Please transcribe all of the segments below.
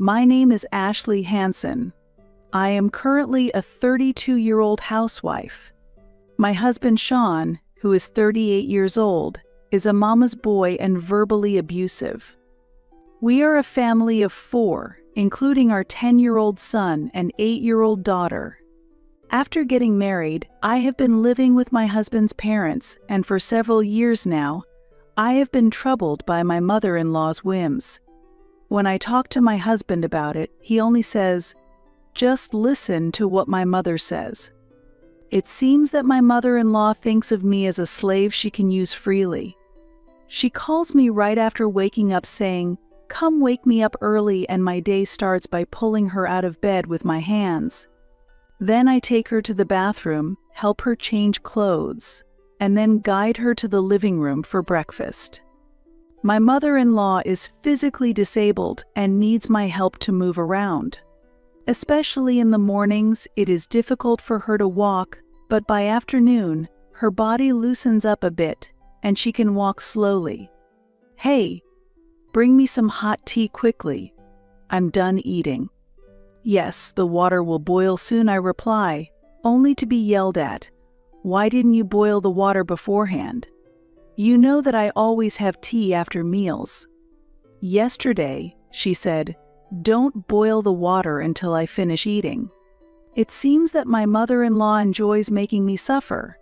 My name is Ashley Hansen. I am currently a 32-year-old housewife. My husband Sean, who is 38 years old, is a mama's boy and verbally abusive. We are a family of 4, including our 10-year-old son and 8-year-old daughter. After getting married, I have been living with my husband's parents, and for several years now, I have been troubled by my mother-in-law's whims. When I talk to my husband about it, he only says, "Just listen to what my mother says." It seems that my mother-in-law thinks of me as a slave she can use freely. She calls me right after waking up saying, "Come wake me up early," and my day starts by pulling her out of bed with my hands. Then I take her to the bathroom, help her change clothes, and then guide her to the living room for breakfast. My mother-in-law is physically disabled and needs my help to move around. Especially in the mornings, it is difficult for her to walk, but by afternoon, her body loosens up a bit, and she can walk slowly. "Hey, bring me some hot tea quickly. I'm done eating." "Yes, the water will boil soon," I reply, only to be yelled at. "Why didn't you boil the water beforehand? You know that I always have tea after meals." "Yesterday," she said, "don't boil the water until I finish eating." It seems that my mother-in-law enjoys making me suffer.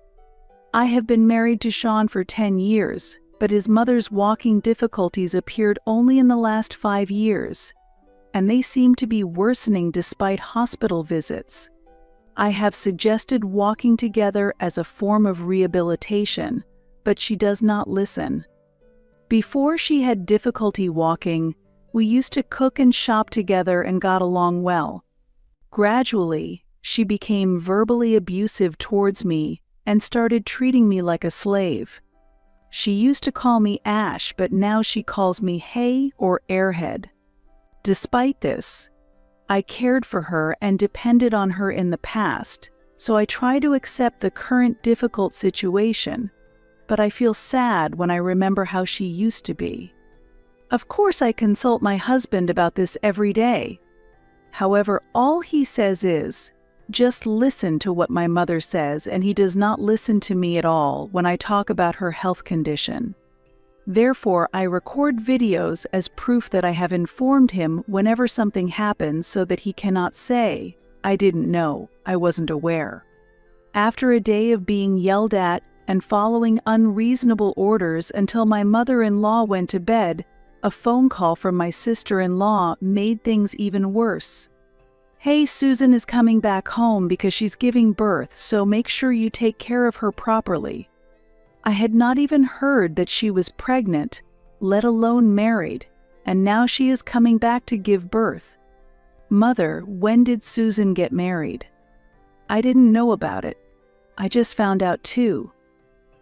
I have been married to Sean for 10 years, but his mother's walking difficulties appeared only in the last 5 years, and they seem to be worsening despite hospital visits. I have suggested walking together as a form of rehabilitation, but she does not listen. Before she had difficulty walking, we used to cook and shop together and got along well. Gradually, she became verbally abusive towards me and started treating me like a slave. She used to call me Ash, but now she calls me Hey or Airhead. Despite this, I cared for her and depended on her in the past, so I try to accept the current difficult situation, but I feel sad when I remember how she used to be. Of course, I consult my husband about this every day. However, all he says is, "Just listen to what my mother says," and he does not listen to me at all when I talk about her health condition. Therefore, I record videos as proof that I have informed him whenever something happens so that he cannot say, "I didn't know, I wasn't aware." After a day of being yelled at and following unreasonable orders until my mother-in-law went to bed, a phone call from my sister-in-law made things even worse. "Hey, Susan is coming back home because she's giving birth, so make sure you take care of her properly." I had not even heard that she was pregnant, let alone married, and now she is coming back to give birth. "Mother, when did Susan get married?" "I didn't know about it. I just found out too.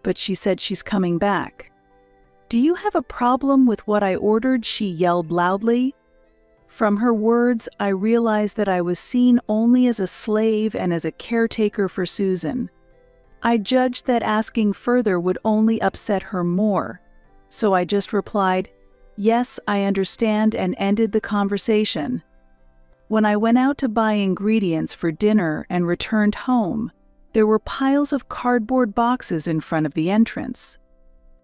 But she said she's coming back." "Do you have a problem with what I ordered?" she yelled loudly. From her words, I realized that I was seen only as a slave and as a caretaker for Susan. I judged that asking further would only upset her more, so I just replied, "Yes, I understand," and ended the conversation. When I went out to buy ingredients for dinner and returned home, there were piles of cardboard boxes in front of the entrance.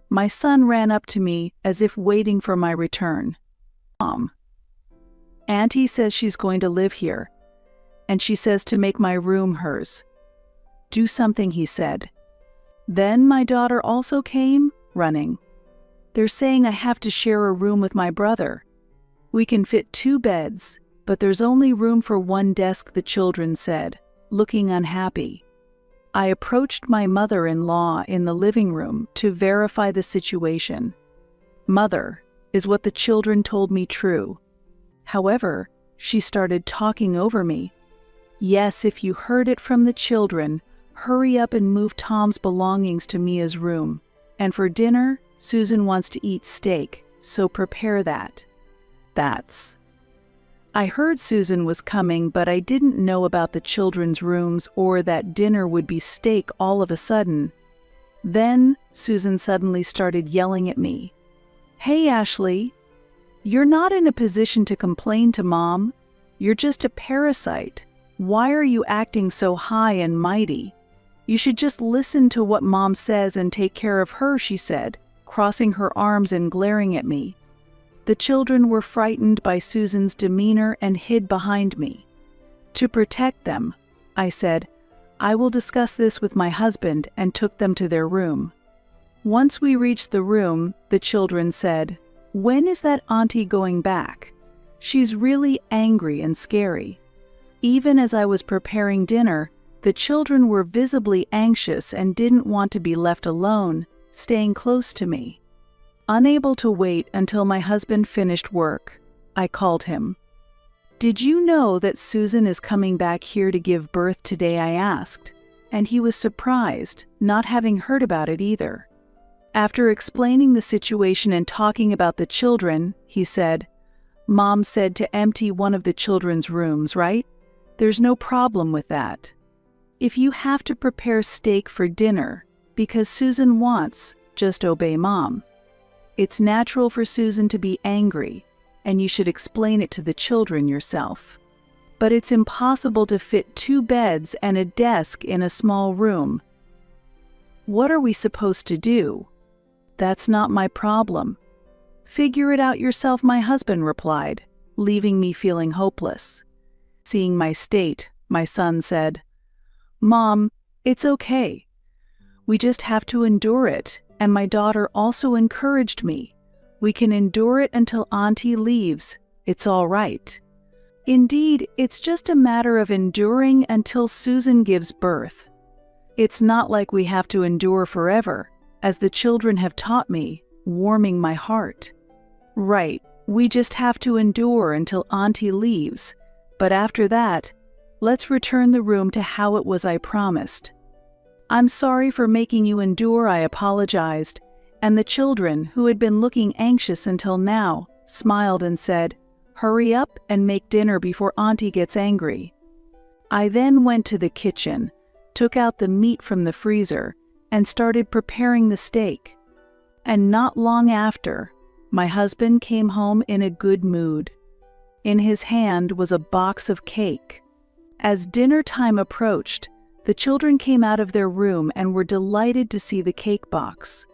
My son ran up to me as if waiting for my return. "Mom, Auntie says she's going to live here, and she says to make my room hers. Do something," he said. Then my daughter also came, running. "They're saying I have to share a room with my brother. We can fit 2 beds, but there's only room for 1 desk," the children said, looking unhappy. I approached my mother-in-law in the living room to verify the situation. "Mother, is what the children told me true?" However, she started talking over me. "Yes, if you heard it from the children, hurry up and move Tom's belongings to Mia's room. And for dinner, Susan wants to eat steak, so prepare that." I heard Susan was coming, but I didn't know about the children's rooms or that dinner would be steak all of a sudden. Then Susan suddenly started yelling at me. "Hey, Ashley, "You're not in a position to complain to Mom. You're just a parasite. Why are you acting so high and mighty? You should just listen to what Mom says and take care of her," she said, crossing her arms and glaring at me. The children were frightened by Susan's demeanor and hid behind me. "To protect them," I said, "I will discuss this with my husband," and took them to their room. Once we reached the room, the children said, "When is that auntie going back? She's really angry and scary." Even as I was preparing dinner, the children were visibly anxious and didn't want to be left alone, staying close to me. Unable to wait until my husband finished work, I called him. "Did you know that Susan is coming back here to give birth today?" I asked, and he was surprised, not having heard about it either. After explaining the situation and talking about the children, he said, "Mom said to empty one of the children's rooms, right? There's no problem with that. If you have to prepare steak for dinner because Susan wants, just obey Mom. It's natural for Susan to be angry, and you should explain it to the children yourself. But it's impossible to fit 2 beds and a desk in a small room. What are we supposed to do?" "That's not my problem. Figure it out yourself," my husband replied, leaving me feeling hopeless. Seeing my state, my son said, "Mom, it's okay. We just have to endure it," and my daughter also encouraged me. "We can endure it until Auntie leaves. It's all right." Indeed, it's just a matter of enduring until Susan gives birth. It's not like we have to endure forever, as the children have taught me, warming my heart. "Right, we just have to endure until Auntie leaves, but after that, let's return the room to how it was I promised." "I'm sorry for making you endure," I apologized, and the children, who had been looking anxious until now, smiled and said, "Hurry up and make dinner before Auntie gets angry." I then went to the kitchen, took out the meat from the freezer, and started preparing the steak. And not long after, my husband came home in a good mood. In his hand was a box of cake. As dinner time approached, the children came out of their room and were delighted to see the cake box.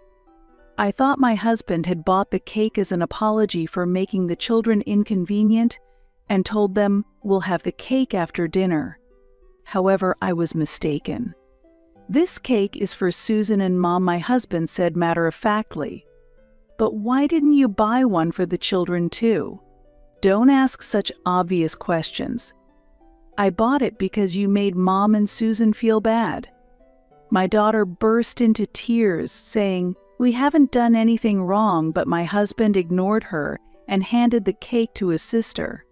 I thought my husband had bought the cake as an apology for making the children inconvenient and told them, "We'll have the cake after dinner." However, I was mistaken. "This cake is for Susan and Mom," my husband said matter-of-factly. "But why didn't you buy one for the children too? Don't ask such obvious questions." "I bought it because you made Mom and Susan feel bad." My daughter burst into tears, saying, "We haven't done anything wrong," but my husband ignored her and handed the cake to his sister.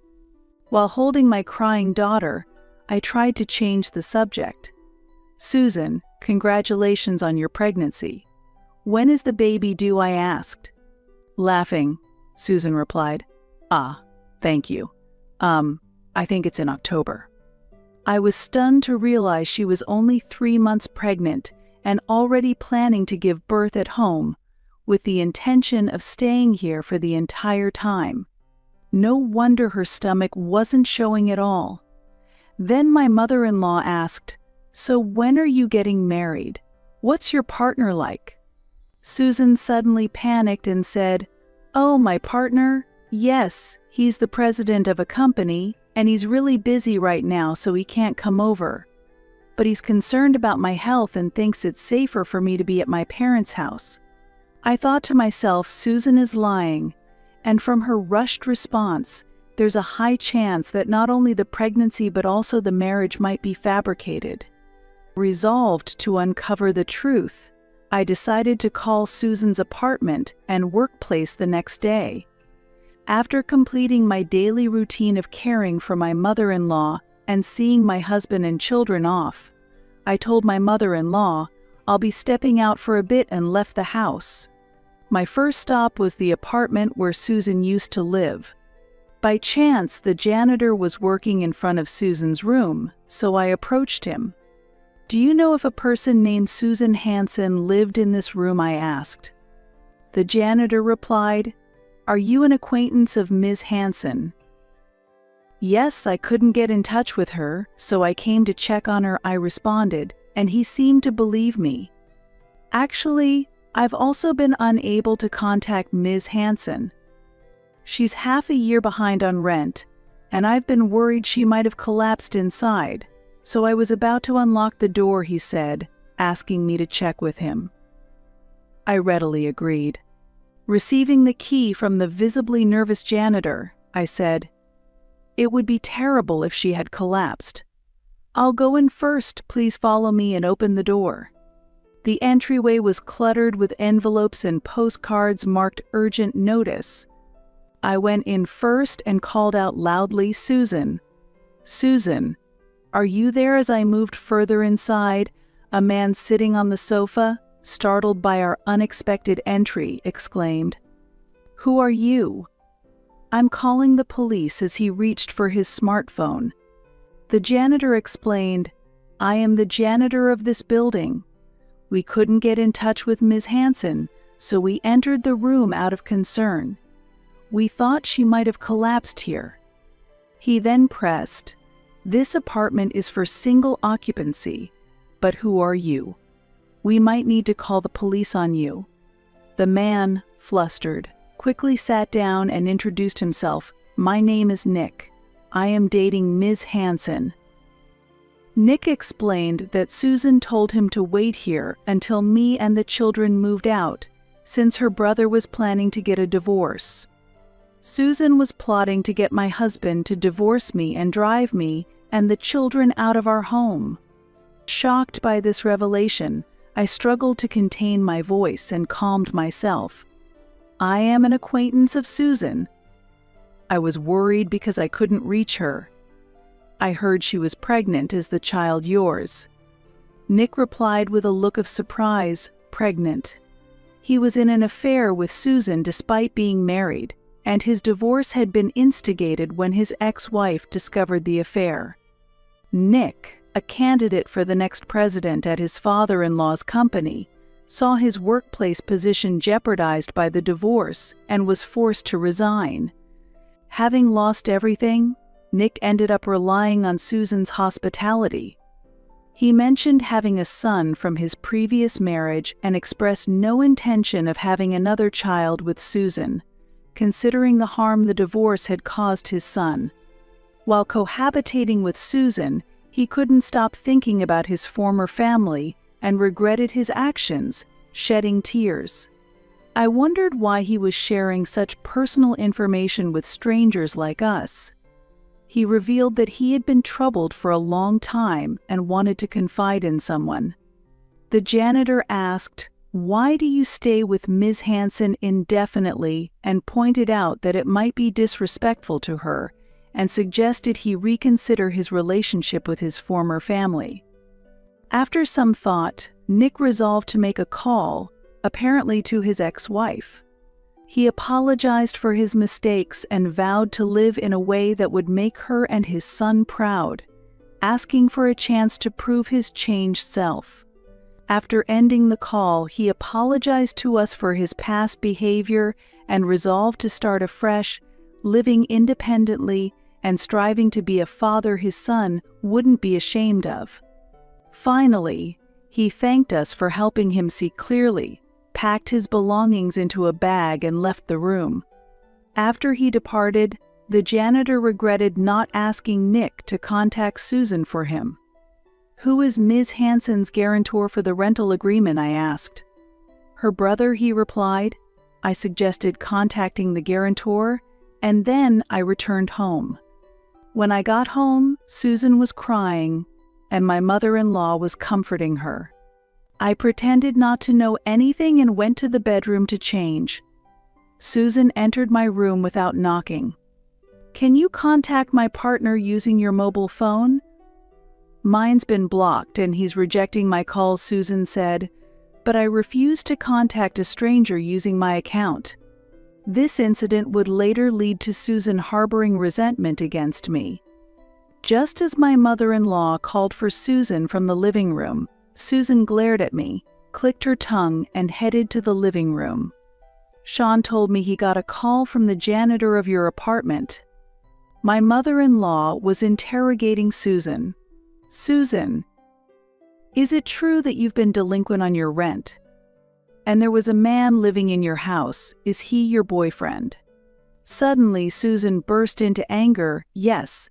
While holding my crying daughter, I tried to change the subject. "Susan, congratulations on your pregnancy. When is the baby due?" I asked. Laughing, Susan replied, "Ah, thank you. I think it's in October." I was stunned to realize she was only 3 months pregnant and already planning to give birth at home, with the intention of staying here for the entire time. No wonder her stomach wasn't showing at all. Then my mother-in-law asked, "So when are you getting married? What's your partner like?" Susan suddenly panicked and said, "Oh, my partner? Yes, he's the president of a company, and he's really busy right now, so he can't come over. But he's concerned about my health and thinks it's safer for me to be at my parents' house." I thought to myself, Susan is lying, and from her rushed response, there's a high chance that not only the pregnancy but also the marriage might be fabricated. Resolved to uncover the truth, I decided to call Susan's apartment and workplace the next day. After completing my daily routine of caring for my mother-in-law and seeing my husband and children off, I told my mother-in-law I'll be stepping out for a bit and left the house. My first stop was the apartment where Susan used to live. By chance, the janitor was working in front of Susan's room, so I approached him. "Do you know if a person named Susan Hansen lived in this room?" I asked. The janitor replied, Are you an acquaintance of Ms. Hanson?" "Yes, I couldn't get in touch with her, so I came to check on her," I responded, and he seemed to believe me. "Actually, I've also been unable to contact Ms. Hanson. She's half a year behind on rent, and I've been worried she might have collapsed inside, so I was about to unlock the door," he said, asking me to check with him. I readily agreed. Receiving the key from the visibly nervous janitor, I said, "It would be terrible if she had collapsed. I'll go in first, please follow me," and open the door. The entryway was cluttered with envelopes and postcards marked urgent notice. I went in first and called out loudly, "Susan! Susan! Are you there?" As I moved further inside, a man sitting on the sofa, startled by our unexpected entry, exclaimed, "Who are you?" "I'm calling the police," as he reached for his smartphone. The janitor explained, "I am the janitor of this building. We couldn't get in touch with Ms. Hanson, so we entered the room out of concern. We thought she might have collapsed here." He then pressed, "This apartment is for single occupancy, but who are you? We might need to call the police on you." The man, flustered, quickly sat down and introduced himself. "My name is Nick. I am dating Ms. Hanson." Nick explained that Susan told him to wait here until me and the children moved out, since her brother was planning to get a divorce. Susan was plotting to get my husband to divorce me and drive me and the children out of our home. Shocked by this revelation, I struggled to contain my voice and calmed myself. "I am an acquaintance of Susan. I was worried because I couldn't reach her. I heard she was pregnant. Is the child yours?" Nick replied with a look of surprise, "Pregnant." He was in an affair with Susan despite being married, and his divorce had been instigated when his ex-wife discovered the affair. Nick, a candidate for the next president at his father-in-law's company, saw his workplace position jeopardized by the divorce and was forced to resign. Having lost everything, Nick ended up relying on Susan's hospitality. He mentioned having a son from his previous marriage and expressed no intention of having another child with Susan, considering the harm the divorce had caused his son. While cohabitating with Susan, he couldn't stop thinking about his former family and regretted his actions, shedding tears. I wondered why he was sharing such personal information with strangers like us. He revealed that he had been troubled for a long time and wanted to confide in someone. The janitor asked, "Why do you stay with Ms. Hanson indefinitely?" and pointed out that it might be disrespectful to her, and suggested he reconsider his relationship with his former family. After some thought, Nick resolved to make a call, apparently to his ex-wife. He apologized for his mistakes and vowed to live in a way that would make her and his son proud, asking for a chance to prove his changed self. After ending the call, he apologized to us for his past behavior and resolved to start afresh, living independently and striving to be a father his son wouldn't be ashamed of. Finally, he thanked us for helping him see clearly, packed his belongings into a bag and left the room. After he departed, the janitor regretted not asking Nick to contact Susan for him. "Who is Ms. Hanson's guarantor for the rental agreement?" I asked. "Her brother," he replied. I suggested contacting the guarantor, and then I returned home. When I got home, Susan was crying, and my mother-in-law was comforting her. I pretended not to know anything and went to the bedroom to change. Susan entered my room without knocking. "Can you contact my partner using your mobile phone?" "Mine's been blocked and he's rejecting my calls," Susan said, "but I refuse to contact a stranger using my account." This incident would later lead to Susan harboring resentment against me. Just as my mother-in-law called for Susan from the living room, Susan glared at me, clicked her tongue, and headed to the living room. Sean told me he got a call from the janitor of your apartment. My mother-in-law was interrogating Susan. Susan, is it true that you've been delinquent on your rent? And there was a man living in your house. Is he your boyfriend? Suddenly, Susan burst into anger. Yes,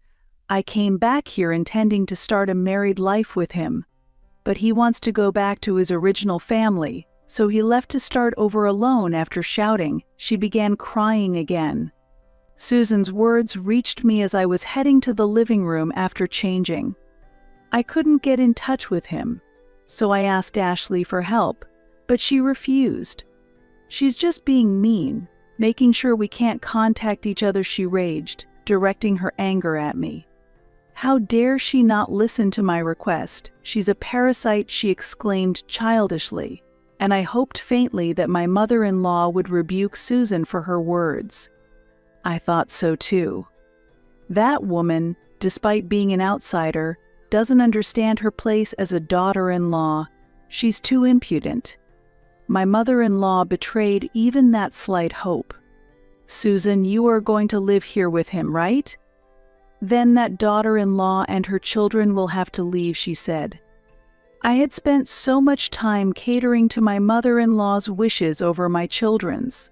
I came back here intending to start a married life with him. But he wants to go back to his original family, so he left to start over alone. After shouting, she began crying again. Susan's words reached me as I was heading to the living room after changing. I couldn't get in touch with him, so I asked Ashley for help, but she refused. She's just being mean, making sure we can't contact each other, she raged, directing her anger at me. How dare she not listen to my request? She's a parasite, she exclaimed childishly, and I hoped faintly that my mother-in-law would rebuke Susan for her words. I thought so too. That woman, despite being an outsider, doesn't understand her place as a daughter-in-law. She's too impudent. My mother-in-law betrayed even that slight hope. Susan, you are going to live here with him, right? Then that daughter-in-law and her children will have to leave, she said. I had spent so much time catering to my mother-in-law's wishes over my children's.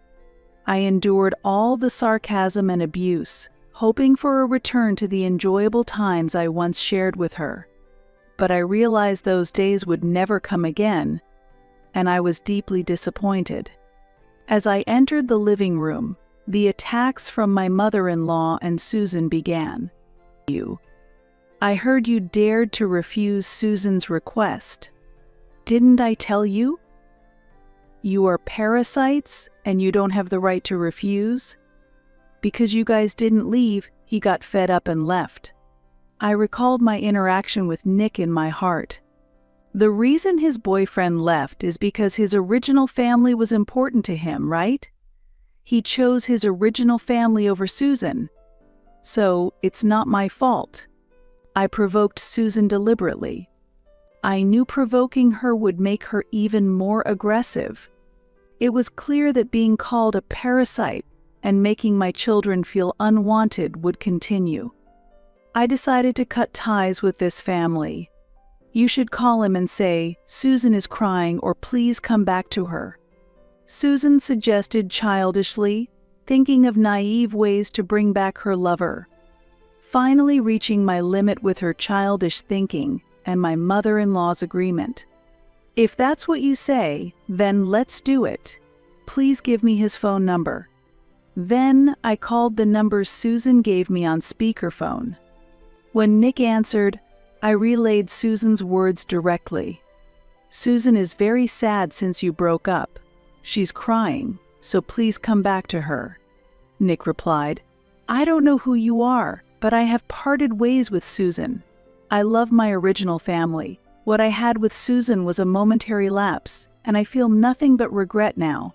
I endured all the sarcasm and abuse, hoping for a return to the enjoyable times I once shared with her. But I realized those days would never come again, and I was deeply disappointed. As I entered the living room, the attacks from my mother-in-law and Susan began. I heard you dared to refuse Susan's request. Didn't I tell you? You are parasites and you don't have the right to refuse? Because you guys didn't leave, he got fed up and left. I recalled my interaction with Nick in my heart. The reason his boyfriend left is because his original family was important to him, right? He chose his original family over Susan. So, it's not my fault. I provoked Susan deliberately. I knew provoking her would make her even more aggressive. It was clear that being called a parasite and making my children feel unwanted would continue. I decided to cut ties with this family. You should call him and say, Susan is crying, or please come back to her. Susan suggested childishly, thinking of naive ways to bring back her lover. Finally reaching my limit with her childish thinking and my mother-in-law's agreement. If that's what you say, then let's do it. Please give me his phone number. Then I called the number Susan gave me on speakerphone. When Nick answered, I relayed Susan's words directly. Susan is very sad since you broke up. She's crying, so please come back to her. Nick replied, I don't know who you are, but I have parted ways with Susan. I love my original family. What I had with Susan was a momentary lapse, and I feel nothing but regret now.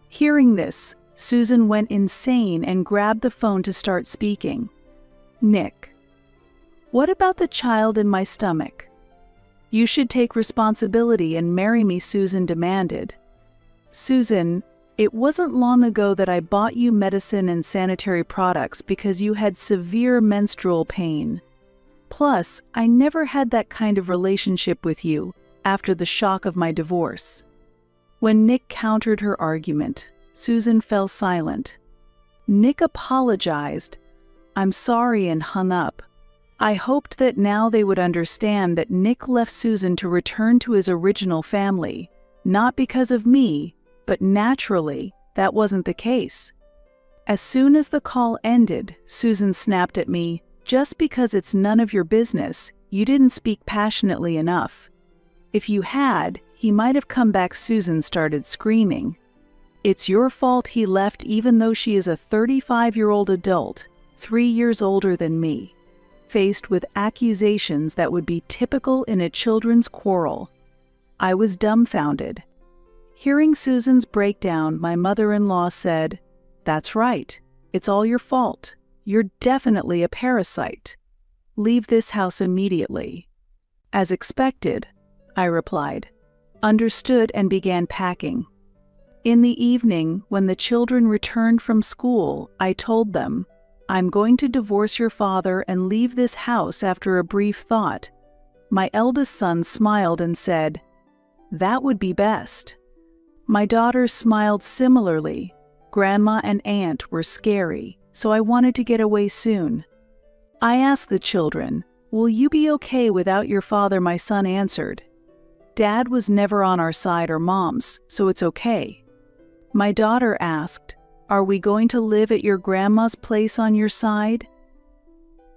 Hearing this, Susan went insane and grabbed the phone to start speaking. Nick, what about the child in my stomach? You should take responsibility and marry me, Susan demanded. Susan, it wasn't long ago that I bought you medicine and sanitary products because you had severe menstrual pain. Plus, I never had that kind of relationship with you after the shock of my divorce. When Nick countered her argument, Susan fell silent. Nick apologized. I'm sorry, and hung up. I hoped that now they would understand that Nick left Susan to return to his original family, not because of me, but naturally, that wasn't the case. As soon as the call ended, Susan snapped at me, just because it's none of your business, you didn't speak passionately enough. If you had, he might have come back. Susan started screaming. It's your fault he left, even though she is a 35-year-old adult, 3 years older than me. Faced with accusations that would be typical in a children's quarrel, I was dumbfounded. Hearing Susan's breakdown, my mother-in-law said, That's right, it's all your fault. You're definitely a parasite. Leave this house immediately. As expected, I replied. Understood, and began packing. In the evening, when the children returned from school, I told them, "I'm going to divorce your father and leave this house." After a brief thought, my eldest son smiled and said, "That would be best." My daughters smiled similarly. Grandma and aunt were scary, so I wanted to get away soon. I asked the children, "Will you be okay without your father?" My son answered, "Dad was never on our side or Mom's, so it's okay." My daughter asked, "Are we going to live at your grandma's place on your side?"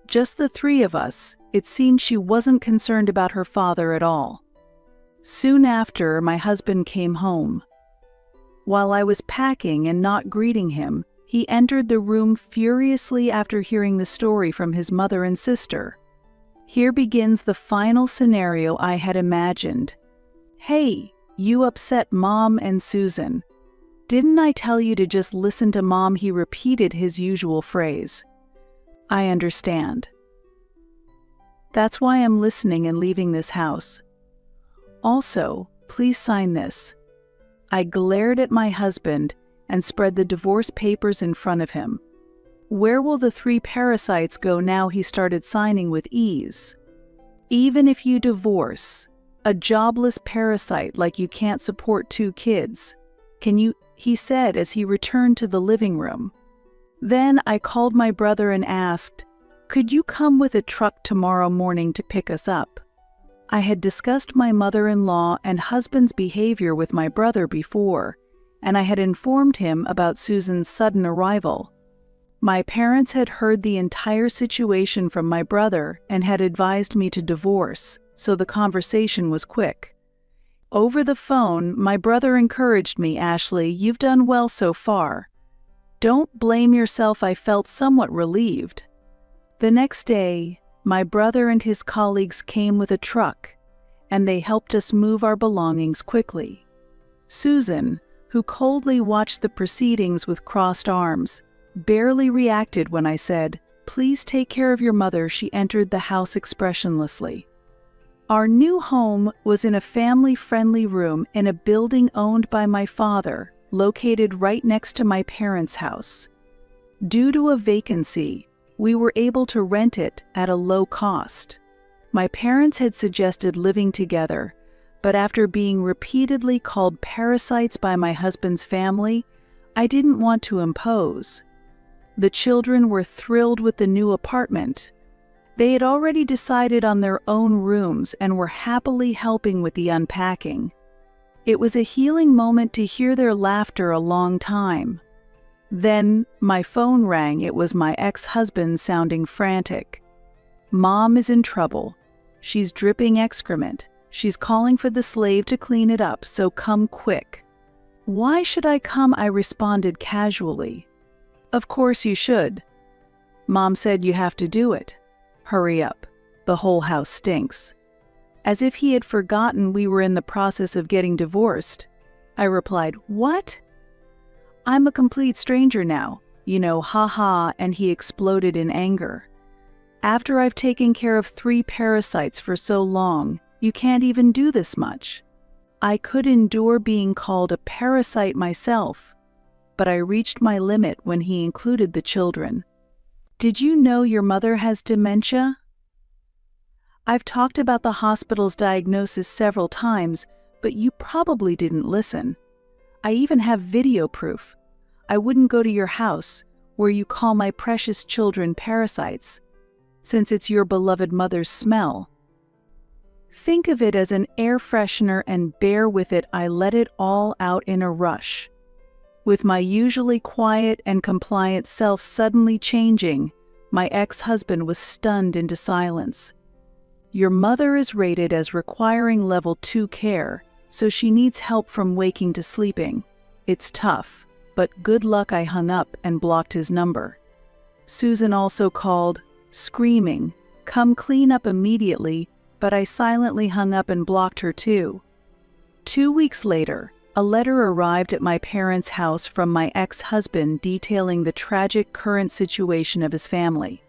Just the three of us. It seemed she wasn't concerned about her father at all. Soon after, my husband came home. While I was packing and not greeting him, he entered the room furiously after hearing the story from his mother and sister. Here begins the final scenario I had imagined. "Hey, you upset Mom and Susan. Didn't I tell you to just listen to Mom?" He repeated his usual phrase. "I understand. That's why I'm listening and leaving this house. Also, please sign this." I glared at my husband and spread the divorce papers in front of him. "Where will the 3 parasites go now?" He started signing with ease. "Even if you divorce a jobless parasite like you can't support 2 kids, can you?" he said as he returned to the living room. Then I called my brother and asked, "Could you come with a truck tomorrow morning to pick us up?" I had discussed my mother-in-law and husband's behavior with my brother before, and I had informed him about Susan's sudden arrival. My parents had heard the entire situation from my brother and had advised me to divorce, so the conversation was quick. Over the phone, my brother encouraged me, "Ashley, you've done well so far. Don't blame yourself." I felt somewhat relieved. The next day, my brother and his colleagues came with a truck, and they helped us move our belongings quickly. Susan, who coldly watched the proceedings with crossed arms, barely reacted when I said, "Please take care of your mother." She entered the house expressionlessly. Our new home was in a family-friendly room in a building owned by my father, located right next to my parents' house. Due to a vacancy, we were able to rent it at a low cost. My parents had suggested living together, but after being repeatedly called parasites by my husband's family, I didn't want to impose. The children were thrilled with the new apartment. They had already decided on their own rooms and were happily helping with the unpacking. It was a healing moment to hear their laughter a long time. Then my phone rang. It was my ex-husband sounding frantic. "Mom is in trouble. She's dripping excrement. She's calling for the slave to clean it up, so come quick." "Why should I come?" I responded casually. "Of course you should. Mom said you have to do it. Hurry up. The whole house stinks." As if he had forgotten we were in the process of getting divorced, I replied, "What? I'm a complete stranger now, haha," and he exploded in anger. "After I've taken care of 3 parasites for so long, you can't even do this much." I could endure being called a parasite myself, but I reached my limit when he included the children. "Did you know your mother has dementia?" I've talked about the hospital's diagnosis several times, but you probably didn't listen. I even have video proof. I wouldn't go to your house, where you call my precious children parasites, since it's your beloved mother's smell. Think of it as an air freshener and bear with it. I let it all out in a rush. With my usually quiet and compliant self suddenly changing, my ex-husband was stunned into silence. "Your mother is rated as requiring level 2 care, so she needs help from waking to sleeping. It's tough, but good luck." I hung up and blocked his number. Susan also called, screaming, "Come clean up immediately," but I silently hung up and blocked her too. 2 weeks later, a letter arrived at my parents' house from my ex-husband detailing the tragic current situation of his family.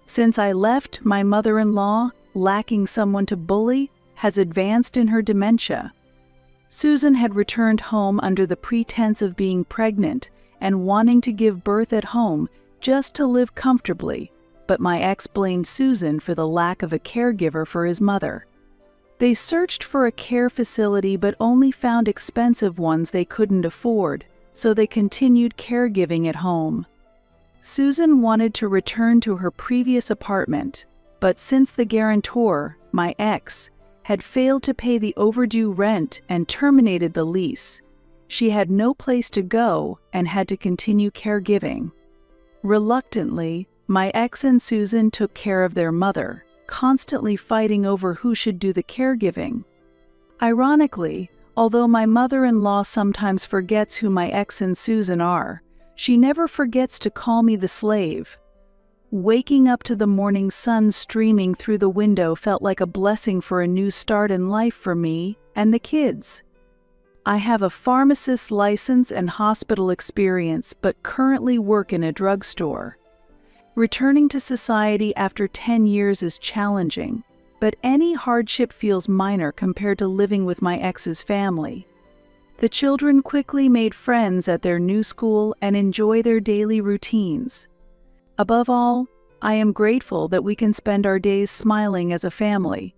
Since I left, my mother-in-law, lacking someone to bully, has advanced in her dementia. Susan had returned home under the pretense of being pregnant and wanting to give birth at home just to live comfortably, but my ex blamed Susan for the lack of a caregiver for his mother. They searched for a care facility but only found expensive ones they couldn't afford, so they continued caregiving at home. Susan wanted to return to her previous apartment, but since the guarantor, my ex, had failed to pay the overdue rent and terminated the lease, she had no place to go and had to continue caregiving. Reluctantly, my ex and Susan took care of their mother, constantly fighting over who should do the caregiving. Ironically, although my mother-in-law sometimes forgets who my ex and Susan are, she never forgets to call me the slave. Waking up to the morning sun streaming through the window felt like a blessing for a new start in life for me and the kids. I have a pharmacist's license and hospital experience, but currently work in a drugstore. Returning to society after 10 years is challenging, but any hardship feels minor compared to living with my ex's family. The children quickly made friends at their new school and enjoy their daily routines. Above all, I am grateful that we can spend our days smiling as a family,